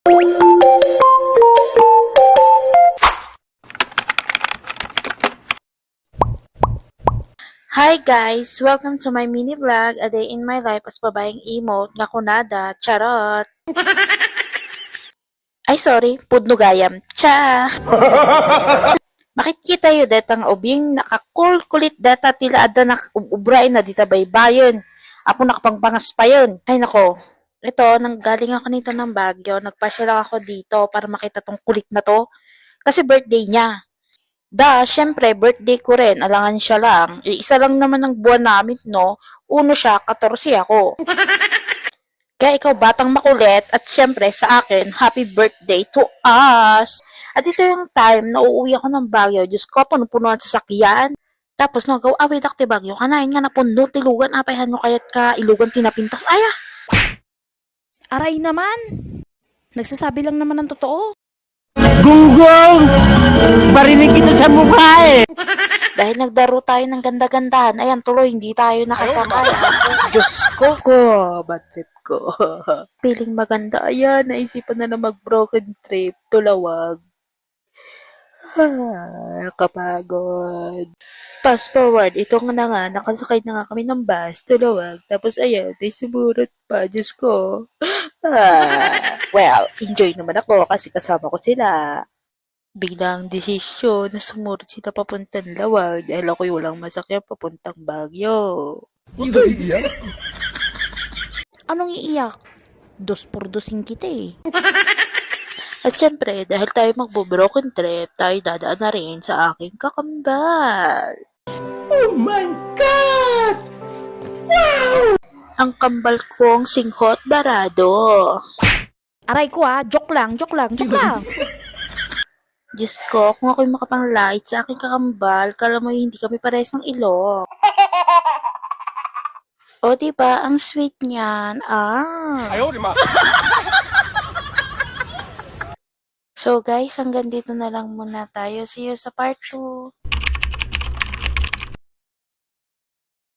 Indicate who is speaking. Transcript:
Speaker 1: Hi guys! Welcome to my mini vlog, a day in my life as babaeng emote nga kunada, charot! Ay sorry, pudno gayam, cha! Makikita yu detang ubing nakakulkulit data tila ada nakubray na dita baybayon. Ako nakapangpangas pa yun. Ay nako, ito, nanggaling ako nito ng Baguio, nagpasya lang ako dito para makita tong kulit na to. Kasi birthday niya. Syempre, birthday ko rin, alangan siya lang. Isa lang naman ang buwan namin, no? Uno siya, 14 ako. Kaya ikaw batang makulit at syempre sa akin, happy birthday to us! At ito yung time na uuwi ako ng Baguio. Diyos ko, puno-punuan sa sakyan. Tapos no, gaw away dakti Baguio. Kanain nga na puno, tilugan, apayhan mo kaya't ka, ilugan tinapintas. Aya!
Speaker 2: Aray naman! Nagsasabi lang naman ng totoo.
Speaker 3: Gunggong! Barinig kita sa mukha eh!
Speaker 1: Dahil nagdaro tayo ng ganda-gandahan, ayan tuloy, hindi tayo nakasakay. Diyos ko, bad trip ko. Feeling maganda, ayan, naisipan na mag-broken trip, tulawag. Kapagod. Fast forward, ito nga na nga, nakasakay na nga kami ng bus, tulawag. Tapos ayan, may sumurot pa, Diyos ko. Well, enjoy naman ako kasi kasama ko sila. Biglang desisyon na sumurot sila papuntang Lawag dahil ako'y walang masakyan papuntang Baguio.
Speaker 2: Anong iiyak? Dos por dosing kita eh.
Speaker 1: At syempre, dahil tayo magbo-broken trip, tayo dadaan na rin sa aking kakambal.
Speaker 3: Oh my God!
Speaker 1: Ang kambal kong singhot barado.
Speaker 2: Aray ko joke lang.
Speaker 1: Diyos ko, kung ako'y makapanglait sa aking kakambal, kala mo hindi kami parehas ng ilong. O diba, ang sweet niyan. So guys, hanggang dito na lang muna tayo. See you sa part 2.